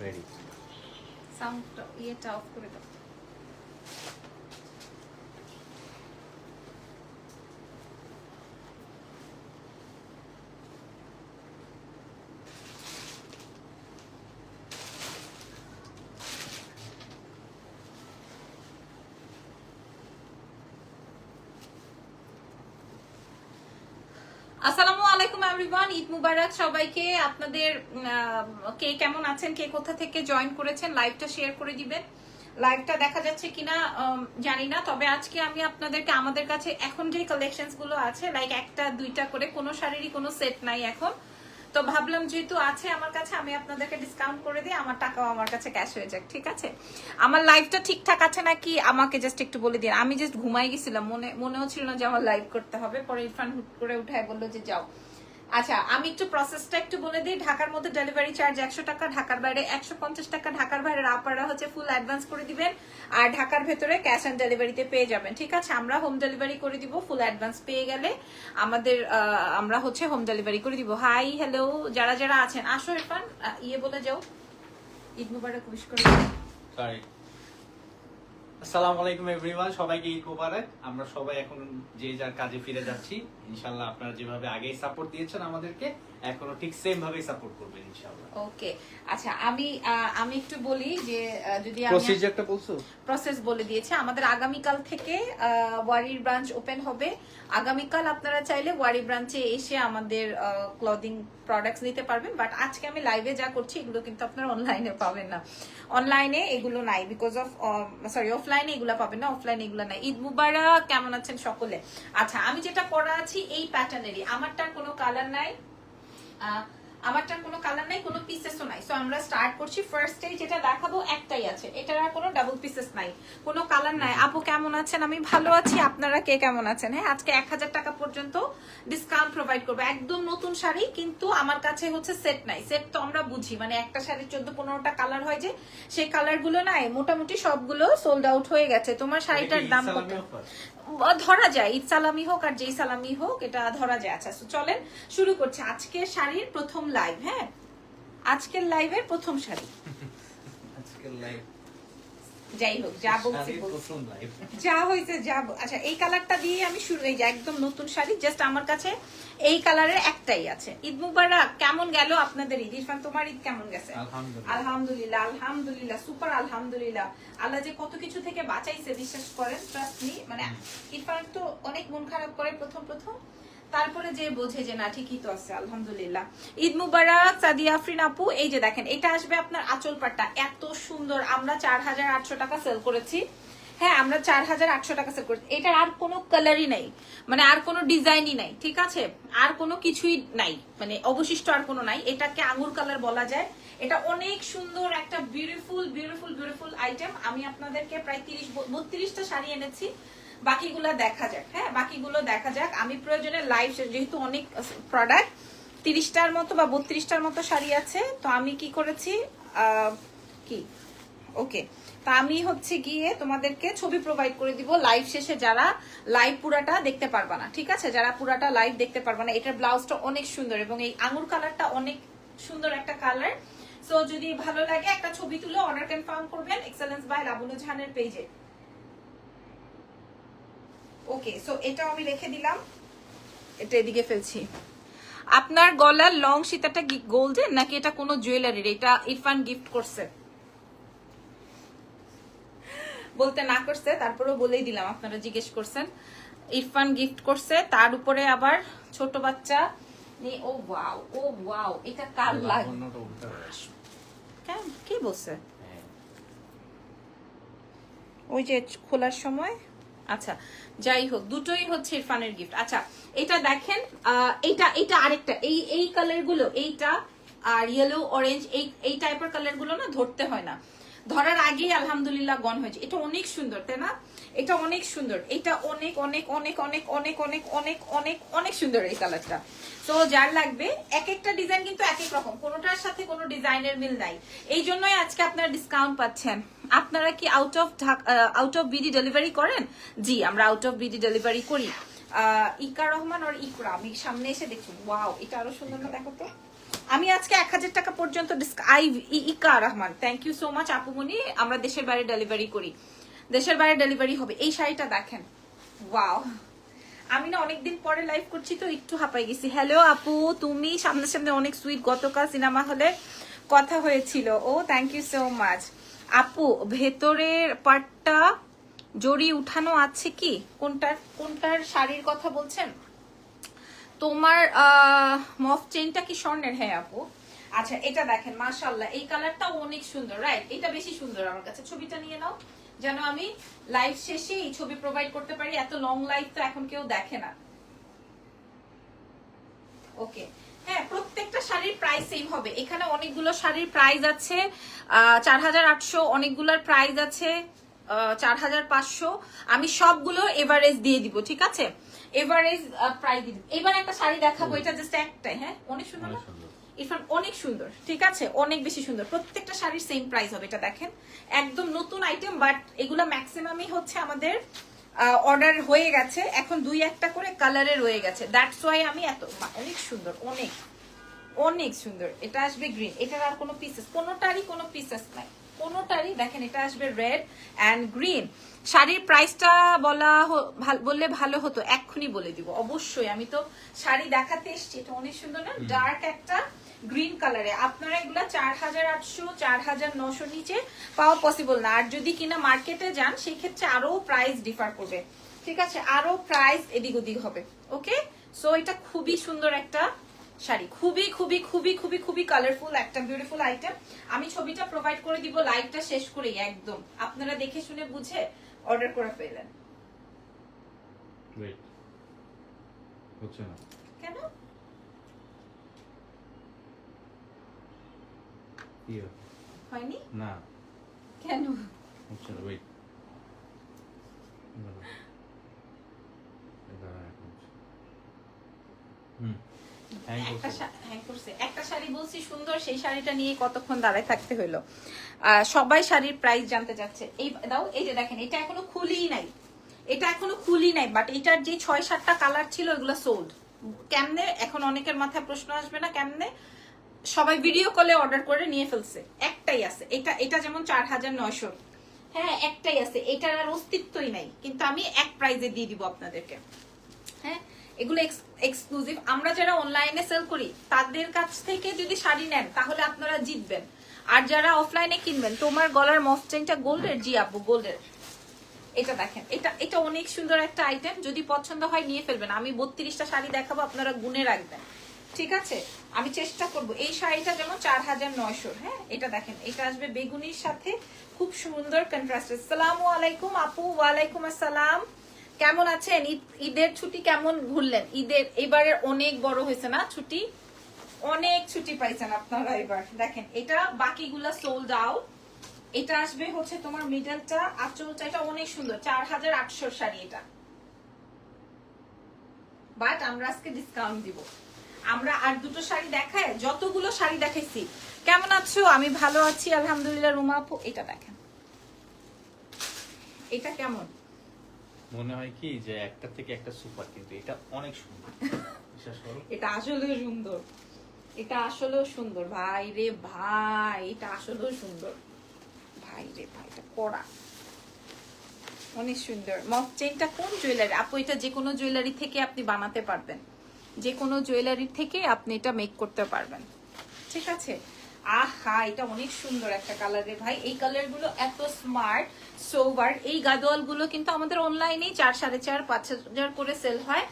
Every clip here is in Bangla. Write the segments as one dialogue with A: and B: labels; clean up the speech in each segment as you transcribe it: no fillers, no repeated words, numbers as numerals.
A: রেডি।
B: সাউন্ডটা ইয়েটা অফ করে দাও। আসসালামু আলাইকুম এভরিওয়ান, ঈদ মুবারক সবাইকে। আপনাদের কে কেমন আছেন, কে কোথা থেকে জয়েন করেছেন, লাইভটা শেয়ার করে দিবেন। লাইভটা দেখা যাচ্ছে কিনা জানি না, তবে আজকে আমি আপনাদেরকে আমাদের কাছে এখন যে কালেকশনস গুলো আছে, লাইক একটা দুইটা করে, কোনো শাড়িরই কোনো সেট নাই এখন, তো ভাবলাম যেহেতু আছে আমার কাছে আমি আপনাদেরকে ডিসকাউন্ট করে দিই, আমার টাকাও আমার কাছে ক্যাশ হয়ে যাক। ঠিক আছে, আমার লাইভটা ঠিকঠাক আছে নাকি আমাকে জাস্ট একটু বলে দিন। আমি জাস্ট ঘুমাই গেছিলাম, মনেও ছিল না যে আমার লাইভ করতে হবে, পরে ইরফান হুট করে উঠায় বললো যে যাও। আচ্ছা, আমি একটু প্রসেসটা একটু বলে দিই। ঢাকার মধ্যে ডেলিভারি চার্জ 100 টাকা, ঢাকার বাইরে 150 টাকা। ঢাকার বাইরে আপনারা হচ্ছে ফুল অ্যাডভান্স করে দিবেন, আর ঢাকার ভেতরে ক্যাশ অন ডেলিভারিতে পেয়ে যাবেন। ঠিক আছে, আমরা হোম ডেলিভারি করে দিব। ফুল অ্যাডভান্স পেয়ে গেলে আমাদের আমরা হচ্ছে হোম ডেলিভারি করে দিব। হাই হ্যালো যারা যারা আছেন, আসো ইরফান ইয়ে বলে যাও, ঈদ মুবারক উইশ করে দাও।
A: সরি। আসসালামু আলাইকুম এভরিওয়ান, সবাইকে ঈদ মোবারক। আমরা সবাই এখন যে যার কাজে ফিরে যাচ্ছি। ইনশাআল্লাহ আপনারা যেভাবে আগেই সাপোর্ট দিয়েছেন আমাদেরকে, এখনো ঠিক সেম ভাবেই সাপোর্ট করবেন ইনশাআল্লাহ।
B: ওকে, আচ্ছা আমি একটু বলি যে যদি
A: প্রসিজারটা বলছো,
B: প্রসেস বলে দিয়েছে। আমাদের আগামীকাল থেকে ওয়ারির ব্রাঞ্চ ওপেন হবে। আগামীকাল আপনারা চাইলে ওয়ারি ব্রাঞ্চে এসে আমাদের ক্লদিং প্রোডাক্টস নিতে পারবেন, বাট আজকে আমি লাইভে যা করছি এগুলো কিন্তু আপনারা অনলাইনে পাবেন না। অনলাইনে এগুলো নাই, বিকজ অফ সরি, অফলাইনে এগুলো পাবেন না, অফলাইনে এগুলো নাই। ঈদ মুবারক, কেমন আছেন সকলে? আচ্ছা, আমি যেটা পরা আছি এই প্যাটার্নেরই, আমারটার কোনো কালার নাই, আমারটার কোনো কালার নাই, কোনো পিসেসও নাই। সো আমরা স্টার্ট করছি। ফার্স্টে যেটা দেখাবো একটাই আছে, এটার আর কোনো ডাবল পিসেস নাই, কোনো কালার নাই। আপু কেমন আছেন? আমি ভালো আছি, আপনারা কে কেমন আছেন? হ্যাঁ, আজকে 1000 টাকা পর্যন্ত ডিসকাউন্ট প্রোভাইড করবো। একদম নতুন শাড়ি, কিন্তু আমার কাছে হচ্ছে সেট নাই। সেট তো আমরা বুঝি, মানে একটা শাড়ির 14-15টা কালার হয়, যে সেই কালার গুলো নাই, মোটামুটি সবগুলো সোল্ড আউট হয়ে গেছে। তোমার শাড়িটার দাম কত ধরা যায়? ঈদ সালামি হোক আর যেই সালামি হোক, এটা ধরা যায়। আচ্ছা, চলেন শুরু করছি আজকের শাড়ির প্রথম লাইভ। হ্যাঁ, আজকের লাইভের প্রথম শাড়ি,
A: আজকের লাইভ
B: যাই হোক যা বলছি যা হয়েছে যা। আচ্ছা, এই কালারটা দিয়ে আমি শুরু। এই যে একদম নতুন শাড়ি, জাস্ট আমার কাছে এই কালারের একটাই আছে। ঈদ মুবারক, কেমন গেল আপনাদের ঈদ? ইরফান, তোমার ঈদ কেমন গেছে? আলহামদুলিল্লাহ, আলহামদুলিল্লাহ, সুপার আলহামদুলিল্লাহ। আল্লাহ যে কত কিছু থেকে বাঁচাইছে বিশ্বাস করেন, ট্রাস্ট মি। মানে ইরফান তো অনেক মন খারাপ করে প্রথম প্রথম, তারপরে যে বোঝে যে না ঠিকই তো আছে, আলহামদুলিল্লাহ। ঈদ মুবারক সাদিয়া আফরিন আপু। এই যে দেখেন, এটা আসবে আপনার আঁচল পাটটা, এত সুন্দর। আমরা 4800 টাকা সেল করেছি। হ্যাঁ, আমরা 4800 টাকা সেল করেছি। এটার আর কোনো কালারই নাই, মানে আর কোনো ডিজাইনই নাই। ঠিক আছে, আর কোনো কিছুই নাই, মানে অবশিষ্ট আর কোনো নাই। এটাকে আঙ্গুর কালার বলা যায়। এটা অনেক সুন্দর একটা বিউটিফুল বিউটিফুল বিউটিফুল আইটেম। আমি আপনাদেরকে প্রায় 30-32টা শাড়ি এনেছি, বাকিগুলো দেখা যাক। হ্যাঁ, বাকিগুলো দেখা যাক। আমি প্রয়োজনে লাইভ, যেহেতু অনেক প্রোডাক্ট, 30টার মতো বা 32টার মতো শাড়ি আছে, তো আমি কি করেছি কি ওকে, তা আমি হচ্ছে গিয়ে তোমাদেরকে ছবি প্রোভাইড করে দিব লাইভ শেষে, যারা লাইভ পুরাটা দেখতে পারবা না। ঠিক আছে, যারা পুরাটা লাইভ দেখতে পারবা না। এটার ব্লাউজটা অনেক সুন্দর এবং এই আঙ্গুর কালারটা অনেক সুন্দর একটা কালার। সো যদি ভালো লাগে একটা ছবি তুলে অর্ডার কনফার্ম করবেন এক্সেলেন্স বাই লাবণী জাহানের পেজে। ওকে, সো এটা আমি রেখে দিলাম, এটা এদিকে ফেলছি। আপনার গলার লং সীতাটা গোল্ডেন নাকি এটা কোনো জুয়েলারির? এটা ইরফান গিফট করছে, বলতে না করছে, তারপরেও বলেই দিলাম, আপনারা জিজ্ঞেস করছেন। ইরফান গিফট করছে, তার উপরে আবার ছোট বাচ্চা নিয়ে। ও ওয়াও, ও ওয়াও, এটা কার লাগে? কেন, কি বলছে? ওই যে খোলার সময়। আচ্ছা, যাই হোক, দুটোই হচ্ছে ইরফানের গিফট। আচ্ছা, এটা দেখেন, এটা আরেকটা, এই কালার গুলো, এইটা আর ইয়েলো অরেঞ্জ, এই টাইপের কালার গুলো না ধরতে হয় না, ধরার আগেই আলহামদুলিল্লাহ গন হয়েছে। এটা অনেক সুন্দর, তাই না? এটা অনেক সুন্দর, এটা অনেক অনেক অনেক অনেক অনেক অনেক অনেক অনেক অনেক সুন্দর এই কালারটা। তো যার লাগবে, এক একটা ডিজাইন কিন্তু এক এক রকম, কোনোটার সাথে কোনো ডিজাইনের মিল নাই। এই জন্যই আজকে আপনারা ডিসকাউন্ট পাচ্ছেন। আপনারা কি আউট অফ বিডি ডেলিভারি করেন? জি, আমরা আউট অফ বিডি ডেলিভারি করি। ইকা রহমান আর ইকরা, আমি সামনে এসে দেখছি। ওয়াও, এটা আরো সুন্দর না? দেখো তো, আমি আজকে 1000 টাকা পর্যন্ত ইকা Rahman, thank you so much আপুমনি। আমরা দেশের বাইরে ডেলিভারি করি, দেশের বাইরে ডেলিভারি হবে। এই শাড়িটা দেখেন, ওয়াও। আমি না অনেকদিন পরে লাইভ করছি তো একটু হাঁপাই গেছি। হ্যালো আপু, তুমি সামনে সামনে অনেক সুইট, গতকাল সিনেমা হলে কথা হয়েছিল। ও থ্যাংক ইউ সো মাচ আপু। ভেতরের পার্টটা জড়ি উঠানো আছে কি? কোনটার শাড়ির কথা বলছেন? তোমার মফ চেইনটা কি স্বর্ণের? হ্যাঁ আপু। আচ্ছা এটা দেখেন, মাশাআল্লাহ এই কালারটা অনেক সুন্দর, রাইট? এটা বেশি সুন্দর আমার কাছে। ছবিটা নিয়ে নাও যেন আমি লাইভ শেষে এই ছবি প্রোভাইড করতে পারি। এত লং লাইভ তো এখন কেউ দেখে না। ওকে, হ্যাঁ প্রত্যেকটা শাড়ির প্রাইস সেম হবে। এখানে অনেকগুলো শাড়ির প্রাইস আছে 4800, অনেকগুলোর প্রাইস আছে 4500। আমি সবগুলো এভারেজ দিয়ে দিব, ঠিক আছে? এভারেজ প্রাইস দিব। এবার একটা শাড়ি দেখাবো, এটা জাস্ট একটাই। হ্যাঁ অনেক সুন্দর না ইরফান? অনেক সুন্দর, ঠিক আছে, অনেক বেশি সুন্দর। প্রত্যেকটা শাড়ির সেম প্রাইস হবে। এটা দেখেন একদম নতুন আইটেম, বাট এগুলো ম্যাক্সিমামই হচ্ছে আমাদের অর্ডার হয়ে গেছে, এখন 2-1টা করে কালারে রয়ে গেছে। দ্যাটস ওয়াই আমি এত অনেক সুন্দর, অনেক অনেক সুন্দর। এটা আসবে গ্রিন, এটার আর কোনো পিসেস, কোনোটারই কোনো পিসেস নাই, কোনোটারই। দেখেন এটা আসবে রেড অ্যান্ড গ্রিন। শাড়ির প্রাইসটা বললে ভালো হতো, এক্ষুনি বলে দিব অবশ্যই। আমি তো শাড়ি দেখাতে এসছি। এটা অনেক সুন্দর না, ডার্ক একটা গ্রিন কালারে। আপনারা এগুলা 4800 4900 নিচে পাওয়া পসিবল না। আর যদি কিনা মার্কেটে যান সেই ক্ষেত্রে আরো প্রাইস ডিফার করবে, ঠিক আছে? আরো প্রাইস এদিক ওদিক হবে। ওকে, সো এটা খুবই সুন্দর একটা শাড়ি, খুবই খুবই খুবই খুবই খুবই কালারফুল একটা বিউটিফুল আইটেম। আমি ছবিটা প্রোভাইড করে দিব লাইভটা শেষ করেই, একদম আপনারা দেখে শুনে বুঝে অর্ডার করে ফেলেন।
C: হচ্ছে না
B: কেন? হয়নি
C: না,
B: কেন?
C: হচ্ছে না, ওয়েট।
B: একটা শাড়ি বলছি সুন্দর, সেই শাড়িটা নিয়ে কতক্ষণ দাঁড়ায় থাকতে হইলো। সবাই শাড়ির প্রাইস জানতে চাচ্ছে। এই দাও, এই যে দেখেন এটা এখনো খুলিই নাই, এটা এখনো খুলি নাই, বাট এটার যে 6-7টা কালার ছিল এগুলো সোল্ড। কেমনে? এখন অনেকের মাথায় প্রশ্ন আসবে না কেমনে? সবাই ভিডিও কলে অর্ডার করে নিয়ে ফেলছে। একটাই আছে, এটা যেমন 4900, হ্যাঁ একটাই আছে, এটার আর অস্তিত্বই নাই, কিন্তু আমি এক প্রাইজে দিয়ে দিব আপনাদেরকে। হ্যাঁ এগুলো এক্সক্লুসিভ। আমরা যারা অনলাইনে সেল করি তাদের কাছ থেকে যদি শাড়ি নেন তাহলে আপনারা জিতবেন। আর যারা অফলাইনে কিনবেন, তোমার গলার মফ চেইনটা গোল্ডের? জি আপু গোল্ডের। এটা দেখেন, এটা অনেক সুন্দর একটা আইটেম। যদি পছন্দ হয় নিয়ে ফেলবেন। আমি 32টা শাড়ি দেখাবো, আপনারা গুনে রাখবেন, ঠিক আছে? আমি চেষ্টা করব। এই শাড়িটা যেমন 4900, হ্যাঁ এটা দেখেন, এটা আসবে বেগুনির সাথে, খুব সুন্দর কন্ট্রাস্ট। আসসালামু আলাইকুম আপু। ওয়ালাইকুম আসসালাম, কেমন আছেন? ঈদের ছুটি কেমন ঘুরলেন? ঈদের এবারে অনেক বড় হয়েছে না ছুটি, অনেক ছুটি পাইছেন আপনারা এবার। দেখেন এটা বাকিগুলা সোল্ড আউট। এটা আসবে হচ্ছে তোমার মিডলটা, আঁচলটা, এটা অনেক সুন্দর 4800 শাড়ি এটা, বাট আমরা আজকে ডিসকাউন্ট দিব। আমরা আর দুটো শাড়ি দেখাই, যতগুলো শাড়ি দেখাইছি। কেমন আছো? আমি ভালো আছি আলহামদুলিল্লাহ। রুমা আপু এটা দেখেন, এটা কেমন?
A: মনে হয় কি যে একটা থেকে একটা সুপার, কিন্তু এটা অনেক সুন্দর। বিশ্বাস করো,
B: এটা আসলেও সুন্দর, এটা আসলেও সুন্দর ভাই রে ভাই, এটা আসলেও সুন্দর ভাই রে ভাই, এটা কড়া অনেক সুন্দর। মফ চেইনটা কোন জুয়েলারি আপু? এটা যে কোনো জুয়েলারি থেকে আপনি বানাতে পারবেন, যে কোনো জুয়েলারি থেকে আপনি এটা মেক করতে পারবেন, ঠিক আছে? আহা এটা অনেক সুন্দর একটা কালারে ভাই। এই কালার গুলো এত স্মার্ট সোবার। এই গাদোয়াল গুলো কিন্তু আমাদের অনলাইনে 4, 4.5, 5,000 করে সেল হয়,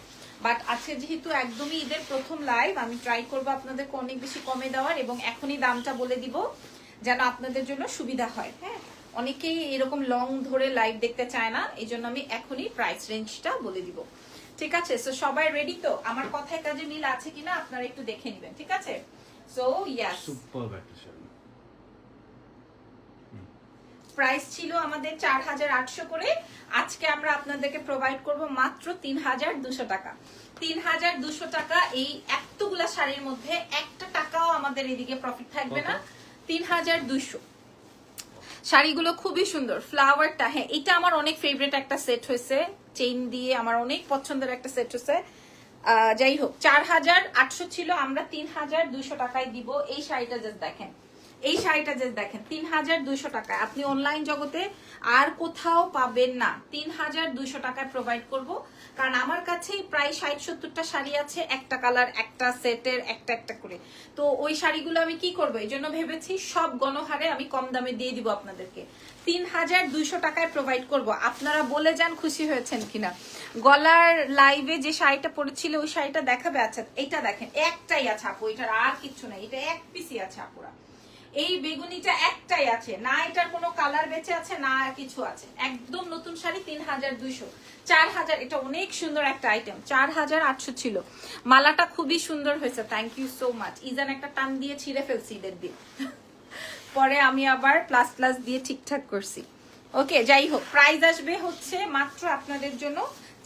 B: বাট আজকে যেহেতু একদমই ঈদের প্রথম লাইভ, আমি ট্রাই করবো আপনাদেরকে অনেক বেশি কমে দেওয়ার, এবং এখনই দামটা বলে দিব যেন আপনাদের জন্য সুবিধা হয়। হ্যাঁ অনেকেই এরকম লং ধরে লাইভ দেখতে চায় না, এই জন্য আমি এখনই প্রাইস রেঞ্জটা বলে দিব, ঠিক আছে? সো সবাই রেডি তো? আমার কথায় কাজে মিল আছে কিনা আপনারা একটু দেখে নেবেন, ঠিক আছে? সো ইয়াস,
C: সুপার একটা শাড়ি।
B: প্রাইস ছিল আমাদের 4800 করে, আজকে আমরা আপনাদেরকে প্রোভাইড করব মাত্র 3200 টাকা। 3200 টাকা। এই এতগুলা শাড়ির মধ্যে একটা টাকাও আমাদের এদিকে প্রফিট থাকবে না। 3200। শাড়িগুলো খুবই সুন্দর। ফ্লাওয়ারটা, হ্যাঁ এটা আমার অনেক ফেভারিট একটা সেট হয়েছে, চেইন দিয়ে আমার অনেক পছন্দের একটা সেট হয়েছে। যাই হোক 4800 ছিল, আমরা 3200 টাকায় দিব। এই শাড়িটা জাস্ট দেখেন, এই শাড়িটা জাস্ট দেখেন 3200 টাকায় আপনি অনলাইন জগতে আর কোথাও পাবেন না। 3200 টাকায় প্রোভাইড করব, কারণ আমার কাছেই প্রায় 60-70টা শাড়ি আছে, একটা কালার, একটা সেটের, একটা একটা করে। তো ওই শাড়িগুলো আমি কি করবো, এই জন্য ভেবেছি সব গণহারে আমি কম দামে দিয়ে দিব আপনাদেরকে। 3200 টাকায় প্রোভাইড করব। আপনারা বলে যান খুশি হয়েছেন কিনা। গলার লাইভে যে শাড়িটা পরেছিল ওই শাড়িটা দেখাবে। আচ্ছা এইটা দেখেন, একটাই আছে আপু, এটার আর কিছু নাই, এটা এক পিসই আছে আপুরা। এই বেগুনিটা একটাই আছে, না এটার কোনো কালার বেঁচে আছে না কিছু আছে, একদম নতুন শাড়ি। 3200, 4000। এটা অনেক সুন্দর একটা আইটেম। 4800 ছিল। মালাটা খুবই সুন্দর হয়েছে, thank you so much. Ijan একটা টান দিয়ে ছিঁড়ে ফেলছি ঈদের দিন, পরে আমি আবার প্লাস প্লাস দিয়ে ঠিকঠাক করছি। ওকে, যাই হোক, প্রাইস আসবে হচ্ছে মাত্র আপনাদের জন্য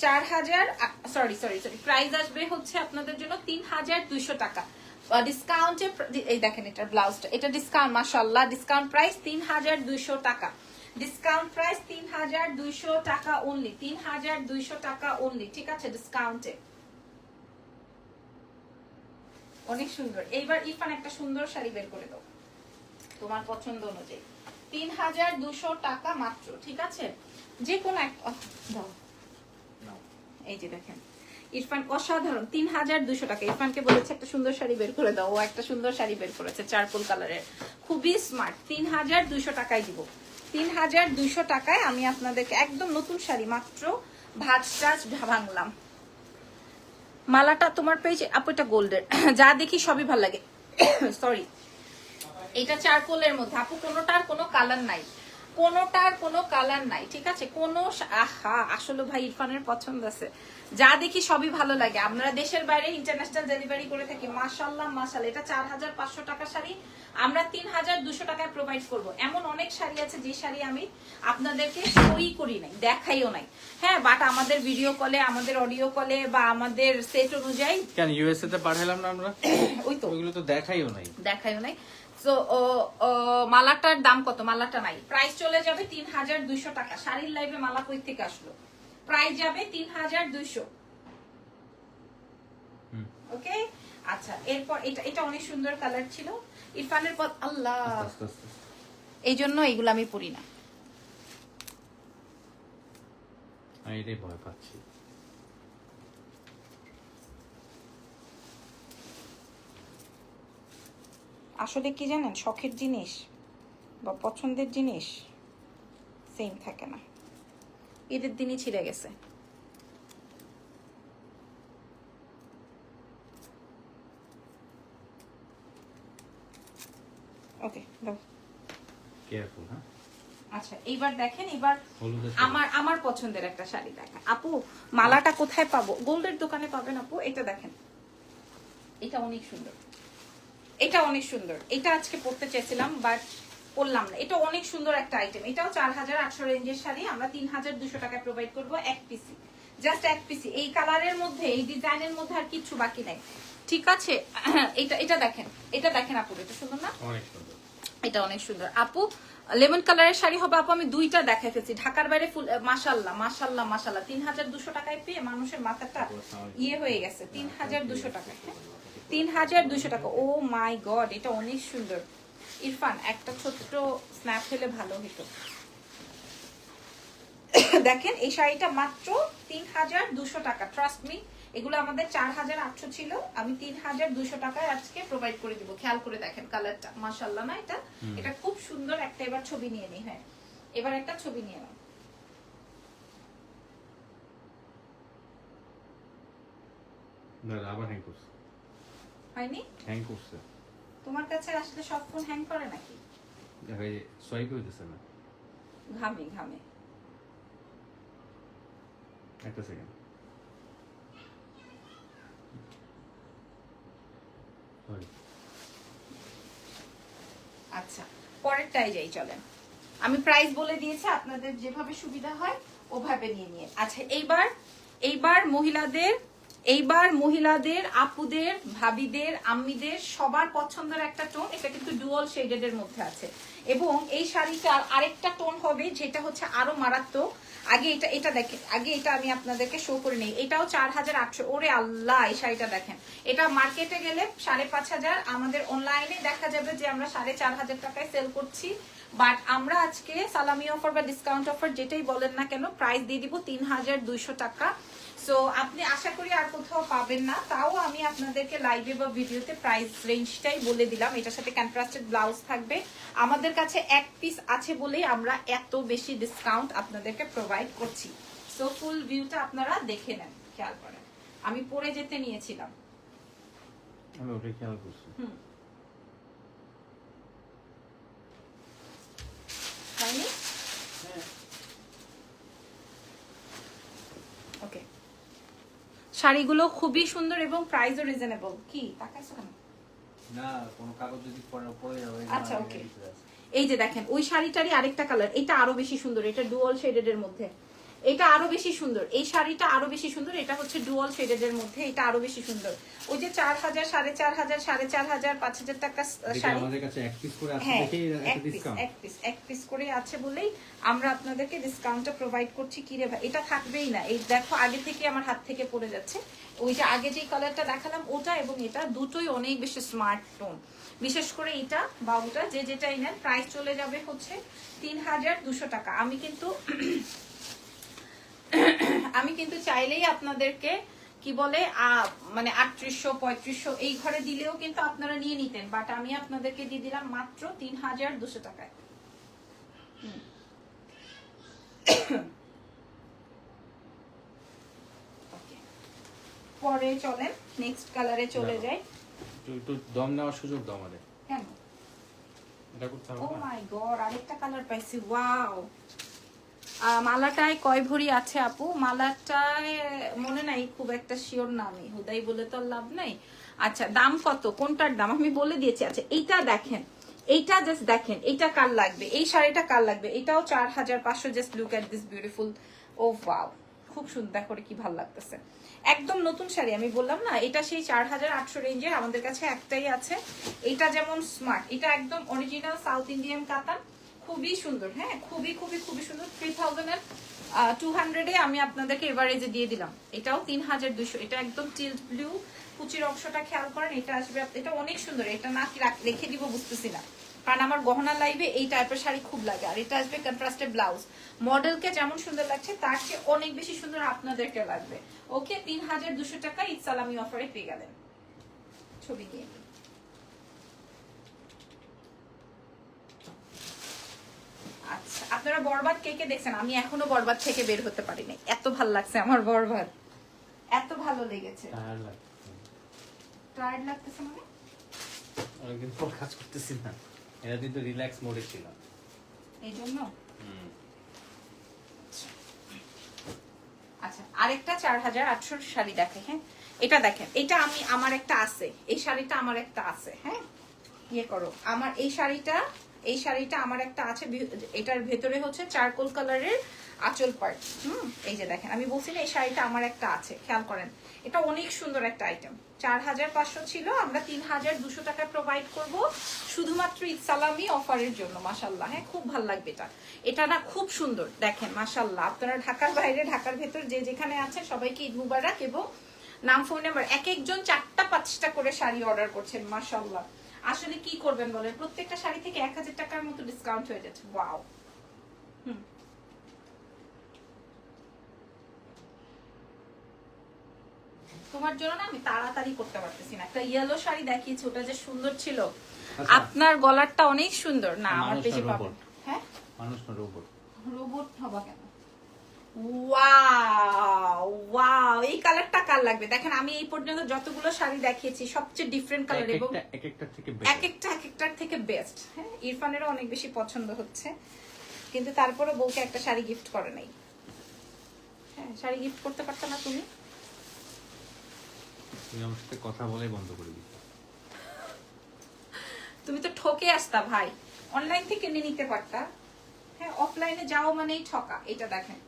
B: 4000, সরি, প্রাইস আসবে হচ্ছে আপনাদের জন্য 3200 টাকা ডিসকাউন্টে। এই দেখেন এটার ব্লাউজটা, এটা ডিসকাউন্ট, মাশাআল্লাহ, ডিসকাউন্ট প্রাইস 3200 টাকা। ডিসকাউন্ট প্রাইস 3200 টাকা অনলি, 3200 টাকা অনলি, ঠিক আছে, ডিসকাউন্টে। অনেক সুন্দর। এইবার ইরফান একটা সুন্দর শাড়ি বের করে দাও তোমার পছন্দ অনুযায়ী। 3200 টাকা মাত্র, ঠিক আছে। যে কোনো এক দাও, এই যে দেখেন ইরফান অসাধারণ। 3200 টাকা। ইরফানকে বলেছে একটা সুন্দর শাড়ি বের করে দাও, ও একটা সুন্দর শাড়ি বের করেছে চারকোল কালারের, খুবই স্মার্ট। 3200 টাকায় দিব। 3200 টাকায় আমি আপনাদেরকে একদম নতুন শাড়ি মাত্র ভাঁজ টাজ ভাঙলাম। মালাটা তোমার পেয়েছে আপু, এটা গোল্ডের, যা দেখি সবই ভালো লাগে। সরি, এটা চারকোলের মধ্যে আপু, কোনোটার কোনো কালার নাই, কোনোটার কোনো কালার নাই, ঠিক আছে। কোনো আহা, আসলে ভাই ইরফানের পছন্দ আছে, যা দেখি সবই ভালো লাগে। আমরা দেশের বাইরে ইন্টারন্যাশনাল ডেলিভারি করে থাকি, মাশাআল্লাহ মাশাআল্লাহ। এটা 4500 টাকা শাড়ি, আমরা 3200 টাকায় প্রোভাইড করব। এমন অনেক শাড়ি আছে যে শাড়ি আমি আপনাদেরকে শোই করি নাই, দেখাইও নাই, হ্যাঁ, বাট আমাদের ভিডিও কলে, আমাদের অডিও কলে বা আমাদের সেট অনুযায়ী
A: কেন ইউএসএ তে পাঠাইলাম না আমরা,
B: ওই তো
A: ওইগুলো তো দেখাইও নাই।
B: তো মালাটার দাম কত, মালাটা নাই, প্রাইস চলে যাবে 3200 টাকা। শাড়ির লাইভে মালা কই থেকে আসলো, প্রাইস যাবে 3200। ওকে, আচ্ছা, এরপর এটা অনেক সুন্দর কালার ছিল ইরফানের পর, আল্লাহ, এই জন্য এইগুলো আমি পরি না।
C: আমি এটাই ভয় পাচ্ছি।
B: আসলে কি জানেন, শখের জিনিস বা পছন্দের জিনিস সেম থাকে না। ঈদের দিনই ছিঁড়ে গেছে। ওকে, দাও।
C: কেয়ারফুল, হ্যাঁ।
B: আচ্ছা, এইবার দেখেন, এবার
C: হলুদের
B: আমার পছন্দের একটা শাড়ি দেখেন আপু। মালাটা কোথায় পাবো, গোল্ডের দোকানে পাবেন আপু। এটা দেখেন, এটা অনেক সুন্দর, এটা অনেক সুন্দর। এটা আজকে পরতে চেয়েছিলাম বাট পরলাম না। এটা অনেক সুন্দর একটা আইটেম। এটাও 4800 রেঞ্জের শাড়ি, আমরা 3200 টাকায় প্রোভাইড করবো, এক পিসি, জাস্ট এক পিসি। এই কালারের মধ্যে, এই ডিজাইনের মধ্যে আর কিছু বাকি নাই, ঠিক আছে। এটা দেখেন, এটা দেখেন আপু, এটা সুন্দর না,
C: অনেক সুন্দর।
B: এটা অনেক সুন্দর আপু। লেমন কালারের শাড়ি হবে আপু, আমি দুইটা দেখাই ফেলছি, ঢাকার বাইরে ফুল, মাশাআল্লাহ মাশাআল্লাহ মাশাআল্লাহ। 3200 টাকায় পেয়ে মানুষের মাথাটা ইয়ে হয়ে গেছে। 3200 টাকা, 3200 টাকা। ও মাই গড, এটা অনেক সুন্দর। ইরফান একটা ছোট্ট স্ন্যাপ হলে ভালো হতো। দেখেন এই শাড়িটা মাত্র 3200 টাকা, ট্রাস্ট মি। এগুলো আমাদের 4800 ছিল, আমি 3200 টাকায় আজকে প্রোভাইড করে দিব। খেয়াল করে দেখেন কালারটা, মাশাআল্লাহ না, এটা খুব সুন্দর একটা। এবার ছবি নিয়ে নিই, হ্যাঁ, এবার একটা ছবি নিয়ে নাও।
C: আবার হ্যাং করছে,
B: হয়নি?
C: হ্যাং করছে।
B: তোমার কাছে আসলে সব ফোন হ্যাং করে নাকি?
C: দেখা যায় সোয়াইপ হইতেছে না।
B: ঘামে ঘামে।
C: একটা সেকেন্ড।
B: আচ্ছা, পরেরটাই যাই, চলেন। আমি প্রাইস বলে দিয়েছি, আপনাদের যেভাবে সুবিধা হয় ওভাবে নিয়ে নিয়ে। আচ্ছা, এইবার মহিলাদের এইবার মহিলাদের, আপুদের, ভাবিদের, আম্মিদের সবার পছন্দের একটা টোন। এটা কিন্তু ডুয়াল শেডেড এর মধ্যে আছে এবং এই শাড়িটার আরেকটা টোন হবে যেটা হচ্ছে আরো মারাত্মক। আগে এটা দেখেন, আগে এটা আমি আপনাদেরকে শো করে নিই। এটাও 4800। ওরে আল্লাহ, এই শাড়িটা দেখেন, এটা মার্কেটে গেলে 5500, আমাদের অনলাইনে দেখা যাবে যে আমরা 4500 টাকায় সেল করছি। বাট আমরা আজকে সালামি অফার বা ডিসকাউন্ট অফার যেটাই বলেন না কেন, প্রাইস দিয়ে দিব 3200 টাকা। সো আপনি আশা করি আর কোথাও পাবেন না। তাও আমি আপনাদেরকে লাইভে বা ভিডিওতে প্রাইস রেঞ্জটাই বলে দিলাম। এটার সাথে কন্ট্রাস্টেড ব্লাউজ থাকবে। আমাদের কাছে এক পিস আছে বলেই আমরা এত বেশি ডিসকাউন্ট আপনাদেরকে প্রোভাইড করছি। সো ফুল ভিউটা আপনারা দেখে নেন, খেয়াল করেন। আমি পরে যেতে নিয়েছিলাম।
C: আমি ওটাই খেয়াল করছি।
B: হয়নি? ওকে, শাড়িগুলো খুবই সুন্দর এবং প্রাইসও রিজনেবল। কি তাকাইছো কেন?
A: না, কোনো কাগজ যদি পড়ে যাবে।
B: আচ্ছা, ওকে। এই যে দেখেন, ওই শাড়িটারই আরেকটা কালার, এটা আরো বেশি সুন্দর। এটা ডুয়াল শেডেড এর মধ্যে, এটা আরো বেশি সুন্দর। এই শাড়িটা আরো বেশি সুন্দর। এটা হচ্ছে ডুয়াল শেডেড এর মধ্যে, এটা আরো বেশি সুন্দর। ওই যে 4000, 4500, 4500, 5000 টাকা শাড়ি
C: আমাদের কাছে এক পিস করে আছে
B: হ্যাঁ,
C: দেখেই একটা ডিসকাউন্ট।
B: এক পিস করে আছে বলেই আমরা আপনাদেরকে ডিসকাউন্টটা প্রোভাইড করছি। কি রে ভাই, এটা থাকবেই না। এই দেখো, আগে থেকে আমার হাত থেকে পড়ে যাচ্ছে। ওই যে আগে যে কালারটা দেখালাম ওটা এবং এটা দুটোই অনেক বেশি স্মার্ট টোন। বিশেষ করে এটা বা ওটা, যে যেটাই নেন, প্রাইস চলে যাবে হচ্ছে 3200 টাকা। আমি কিন্তু চাইলেই আপনাদেরকে কি বলে মানে 3800, 3500 এই ঘরে দিলেও কিন্তু আপনারা নিয়ে নিতেন। বাট আমি আপনাদেরকে দিয়ে দিলাম মাত্র 3200 টাকায়। পরে চলেন নেক্সট কালারে চলে যাই।
C: একটু দম নেওয়ার সুযোগ দাও আমাদের।
B: কেন?
C: এটা করতে
B: ও
C: হবে না?
B: মাই গড, আরেকটা কালার পাইছি। ওয়াও, মালাটায় কয় ভরি আছে আপু? মালাটায় মনে নাই, খুব একটা শিওর না, আমি হুদাই বলে তো লাভ নাই। আচ্ছা, দাম কত, কোনটার দাম আমি বলে দিয়েছি। আচ্ছা, এইটা দেখেন, এইটা জাস্ট দেখেন, এইটা কার লাগবে, এই শাড়িটা কার লাগবে? এটাও 4500। Just look at this beautiful. ও ওয়াও, খুব সুন্দর করে, কি ভালো লাগতেছে। একদম নতুন শাড়ি, আমি বললাম না, এটা সেই 4800 রেঞ্জের আমাদের কাছে একটাই আছে। এটা যেমন স্মার্ট, এটা একদম অরিজিনাল সাউথ ইন্ডিয়ান কাতান, খুবই সুন্দর। হ্যাঁ, খুবই খুবই খুবই সুন্দর। 3200 আমি আপনাদেরকে এভারেজে দিয়ে দিলাম। এটাও 3200। এটা একদম টিল্ট ব্লু, কুচির অংশটা খেয়াল করেন, এটা আসবে। এটা অনেক সুন্দর। এটা না রেখে দিব বুঝতেছি না, কারণ আমার গহনা লাইভে এই টাইপের শাড়ি খুব লাগে। আর এটা আসবে কন্ট্রাস্টেড ব্লাউজ। মডেলকে যেমন সুন্দর লাগছে তার চেয়ে অনেক বেশি সুন্দর আপনাদেরকে লাগবে। ওকে, 3200 টাকা ঈদ সালামি অফারে পেয়ে গেলেন। ছবি নিয়ে নিন। আচ্ছা, আপনারা বরবাদ কে কে দেখছেন? আমি এখনো বরবাদ থেকে বের হতে পারিনি, এত ভালো লাগছে আমার বরবাদ, এত ভালো লেগেছে। টায়ার্ড লাগতেছে মানে?
C: অনেকদিন পর কাজ করতেছি না, এটা কিন্তু রিল্যাক্স মোডে ছিল
B: এই জন্য। আচ্ছা, আরেকটা 4800 শাড়ি দেখে। হ্যাঁ, এটা দেখেন, এটা আমার একটা আছে, এই শাড়িটা আমার একটা আছে। হ্যাঁ, ইয়ে করো, আমার এই শাড়িটা আমার একটা আছে। এটার ভেতরে হচ্ছে চারকোল কালারের আঁচল পার্ট। এই যে দেখেন, আমি বলছি না এই শাড়িটা আমার একটা আছে, খেয়াল করেন। এটা অনেক সুন্দর একটা আইটেম। 4500 ছিল, আমরা 3200 টাকায় প্রোভাইড করব শুধুমাত্র ঈদ সালামি অফারের জন্য। মাশাআল্লাহ, হ্যাঁ, খুব ভালো লাগবে এটা। এটা না খুব সুন্দর, দেখেন মাশাআল্লাহ। আপনারা ঢাকার বাইরে, ঢাকার ভেতর যে যেখানে আছেন সবাইকে ঈদ মুবারক। এবং নাম, ফোন নাম্বার, এক একজন 4টা 5টা করে শাড়ি অর্ডার করছেন। মাশাআল্লাহ, আসলে কি করবেন বলেন, প্রত্যেকটা শাড়ি থেকে 1000 টাকার মতো ডিসকাউন্ট হয়ে যাচ্ছে। ওয়াও। তোমার জন্য না আমি তাড়াতাড়ি করতে পারতেছি না। একটা ইয়েলো শাড়ি দেখিয়েছি, ওটা যে সুন্দর ছিল। আপনার গলারটা অনেক সুন্দর। না, আমার পেজে পাবেন। হ্যাঁ,
C: মানুষ না রোবট।
B: রোবট হবা কেন? ওয়াও ওয়াও, এই কালারটা কার লাগবে? দেখেন, আমি এই পর্যন্ত যতগুলো শাড়ি দেখিয়েছি সবচেয়ে ডিফারেন্ট কালার এবং
C: এক একটার থেকে
B: বেস্ট। হ্যাঁ, ইরফানেরও অনেক বেশি পছন্দ হচ্ছে, কিন্তু তারপরে বউকে একটা শাড়ি গিফট করে নাই। হ্যাঁ, শাড়ি গিফট করতে পারতো না তুমি?
C: তুমি আমার সাথে কথা বলাই বন্ধ করে দিতে।
B: তুমি তো ঠকে আসতা ভাই, অনলাইন থেকে নিয়ে নিতে পারতা। হ্যাঁ, অফলাইনে যাও মানেই ঠকা। এটা দেখেন,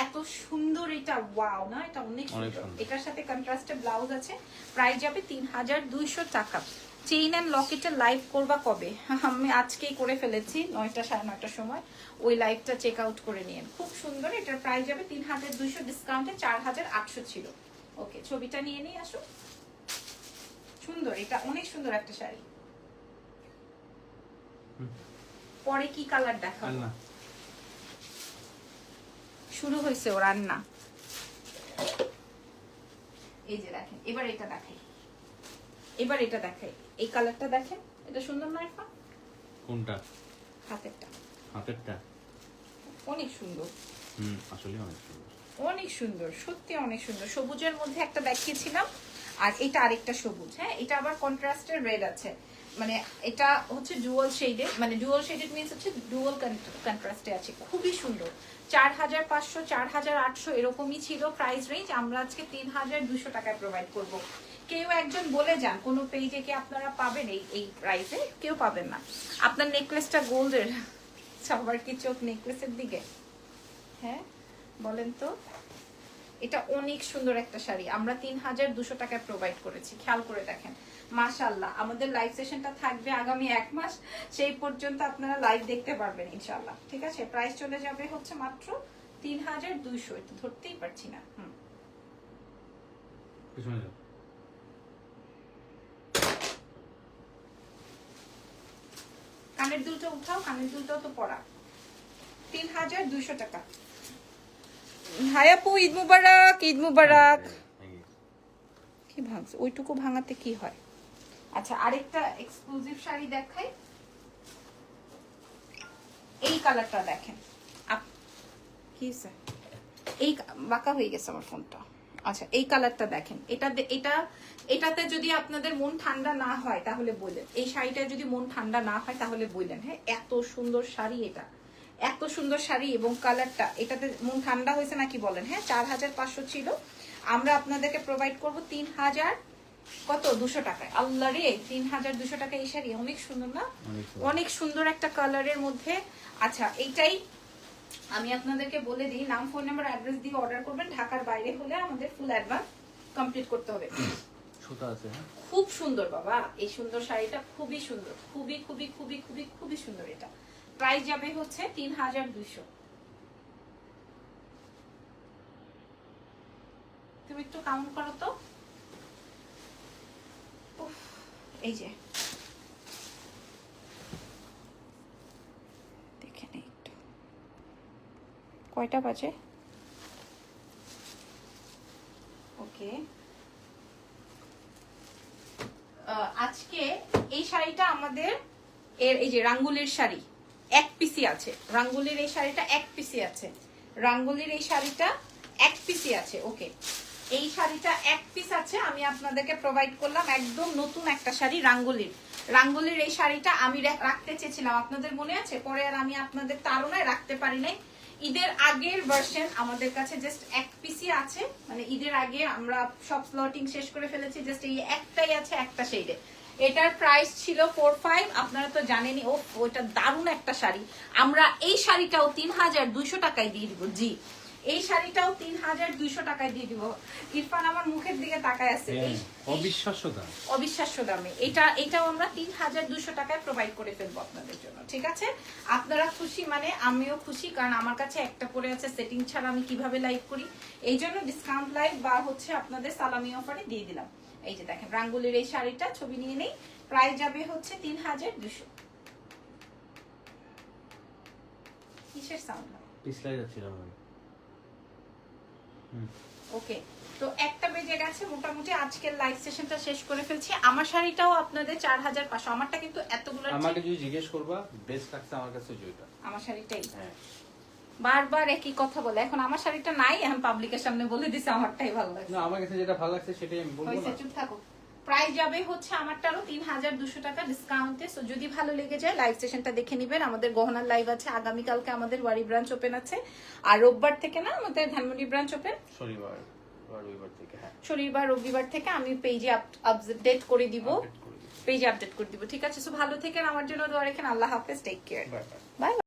B: এত সুন্দর এটা, ওয়াও না, এটা অনেক সুন্দর। এটার সাথে কন্ট্রাস্টে ব্লাউজ আছে, প্রাইস যাবে 3200 টাকা। চেইন অ্যান্ড লকেটের লাইভ করবা কবে? আমি আজকেই করে ফেলেছি 9টা 9:30টার সময়, ওই লাইভটা চেক আউট করে নিন। খুব সুন্দর, এটার প্রাইস যাবে 3200, ডিসকাউন্টে 4800 ছিল। ওকে, ছবিটা নিয়ে নিই, আসো। সুন্দর, এটা অনেক সুন্দর একটা শাড়ি। পরে কি কালার দেখাবো? শুরু হয়েছে ও রান্না। এই যে দেখেন, এবার এটা দেখাই, এবার এটা দেখাই, এই কালারটা দেখেন, এটা সুন্দর না ইরফান?
C: কোনটা?
B: হাতেরটা।
C: হাতেরটা
B: অনেক সুন্দর।
C: আসলে অনেক সুন্দর,
B: অনেক সুন্দর, সত্যি অনেক সুন্দর। সবুজের মধ্যে একটা দেখিয়েছিলাম, আর এটা আরেকটা সবুজ। হ্যাঁ, এটা আবার কন্ট্রাস্টের রেড আছে, মানে এটা হচ্ছে ডুয়াল শেডেড, মানে ডুয়াল শেডেড মিন্স হচ্ছে ডুয়াল কন্ট্রাস্টে আছে, খুবই সুন্দর। 4500 4800 এরকমই ছিল প্রাইস রেঞ্জ, আমরা আজকে 3200 টাকায় প্রোভাইড করব। কেউ একজন বলে যান কোন পেজে কি আপনারা পাবেন এই প্রাইসে? কেউ পাবেন না। আপনার নেকলেসটা গোল্ডের, সবার কি চোখ নেকলেসের দিকে? হ্যাঁ বলেন তো। এটা অনেক সুন্দর একটা শাড়ি, আমরা 3200 টাকায় প্রোভাইড করেছি, খেয়াল করে দেখেন। মাশাআল্লাহ, আমাদের লাইভ সেশনটা থাকবে আগামী 1 মাস, সেই পর্যন্ত আপনারা লাইভ দেখতে পারবেন ইনশাআল্লাহ। ঠিক আছে, প্রাইস চলে যাবে হচ্ছে মাত্র 3200, এটা ধরতেই পারছি না। কানের দুলটা উঠাও, কানের দুলটাও তো পরা। 3200 টাকা। হাই আপু, ঈদ মুবারক, ঈদ মুবারক। কি ভাঙছে? ওইটুকু ভাঙাতে কি হয়? আচ্ছা, আরেকটা এক্সক্লুসিভ শাড়ি দেখাই, এই কালারটা দেখেন। কি স্যার, এই বাঁকা হয়ে গেছে আমার ফোনটা। আচ্ছা, এই কালারটা দেখেন, এটাতে যদি আপনাদের মন ঠান্ডা না হয় তাহলে বললেন, এই শাড়িটা যদি মন ঠান্ডা না হয় তাহলে বললেন। হ্যাঁ, এত সুন্দর শাড়ি, এটা এত সুন্দর শাড়ি, এবং কালারটা, এটাতে মন ঠান্ডা হয়েছে নাকি বলেন? হ্যাঁ, 4500 ছিল, আমরা আপনাদেরকে প্রোভাইড করব 3200 টাকায়। আল্লাহ রে, 3200 টাকা এই শাড়ি, অনেক সুন্দর না? অনেক সুন্দর একটা কালারের মধ্যে। আচ্ছা, এইটাই আমি আপনাদেরকে বলে দিই, নাম, ফোন নাম্বার, অ্যাড্রেস দিয়ে অর্ডার করবেন। ঢাকার বাইরে হলে আমাদের ফুল অ্যাডভান্স কমপ্লিট করতে হবে।
C: সুতা আছে,
B: খুব সুন্দর বাবা, এই সুন্দর শাড়িটা খুবই সুন্দর, খুবই খুবই খুবই খুবই খুবই সুন্দর। এটা প্রাইস যাবে হচ্ছে 3200। তুমি একটু কাউন্ট করো তো। এই যে দেখে নেই একটু, কয়টা বাজে? ওকে, আজকে এই শাড়িটা আমাদের এই যে রাঙ্গুলির শাড়ি এক পিসি আছে, রাঙ্গুলির এই শাড়িটা এক পিসি আছে, রাঙ্গুলির এই শাড়িটা এক পিসি আছে। ওকে, এই শাড়িটা এক পিস আছে, আমি আপনাদেরকে প্রোভাইড করলাম একদম নতুন একটা শাড়ি রাঙ্গুলির এই শাড়িটা আমি রাখতে চেয়েছিলাম, আপনাদের মনে আছে? পরে আর আমি আপনাদের তাড়নায় রাখতে পারি নাই। ঈদের আগের ভার্সন আমাদের কাছে জাস্ট এক পিসি আছে, মানে ঈদের আগে আমরা সব স্লটিং শেষ করে ফেলেছি, জাস্ট এই একটাই আছে একটা শেডে। এটার প্রাইস ছিল 45, আপনারা তো জানেনই। ও, ওইটা দারুণ একটা শাড়ি, আমরা এই শাড়িটাও 3200 টাকায় দিয়ে দিব। জি, এই শাড়িটাও 3200 টাকায় দিয়ে দিব। ইরফান আমার মুখের দিকে তাকায় আছে,
C: অবিশ্বাস্য দাম,
B: অবিশ্বাস্য দামে। এটাও আমরা 3200 টাকায় প্রোভাইড করে ফেলবো আপনাদের জন্য। ঠিক আছে, আপনারা খুশি, মানে আমিও খুশি, কারণ আমার কাছে একটা পরে আছে, সেটিং ছাড়া আমি কিভাবে লাইভ করি, এই জন্য ডিসকাউন্ট লাইভ বা হচ্ছে আপনাদের সালামি অফারে দিয়ে দিলাম। এই যে দেখেন, রাঙ্গুলির এই শাড়িটা, ছবি নিয়ে নেই, প্রাইস যাবে হচ্ছে 3200। কিসের সাউন্ড হয়?
C: পিছলাই যাচ্ছিলাম আমি।
B: ওকে, তো একটা বেজে গেছে, মোটামুটি আজকের লাইভ সেশনটা শেষ করে ফেলছি। আমার শাড়িটাও আপনাদের 4500, আমারটা কিন্তু এতগুলো,
C: আমাকে যদি জিজ্ঞেস করবা বেস্ট লাগছে আমার কাছে যেটা,
B: আমার শাড়িটাই।
C: হ্যাঁ,
B: বারবার একই কথা বলে, এখন আমার শাড়িটা নাই, এখন পাবলিকের সামনে বলে দিছে আমারটাই ভালো লাগছে।
C: না, আমার কাছে যেটা ভালো লাগছে সেটাই আমি বলবো না।
B: চুপ থাকো। প্রাইস যাবে হচ্ছে আমারটারও 3200 টাকা ডিসকাউন্টে। সো যদি ভালো লেগে যায় লাইভ সেশনটা দেখে নেবেন। আমাদের গহনার লাইভ আছে আগামীকালকে, আমাদের ওয়ারি ব্রাঞ্চ ওপেন আছে, আর রোববার থেকে না আমাদের ধানমন্ডি ব্রাঞ্চ ওপেন,
C: শনিবার রবিবার থেকে। হ্যাঁ,
B: শনিবার রবিবার থেকে আমি পেজে আপডেট করে দিব, পেজে আপডেট করে দিব। ঠিক আছে, সো ভালো থেকেন, আমার জন্য দোয়া রাখেন। আল্লাহ হাফেজ, টেক কেয়ার, বাই বাই।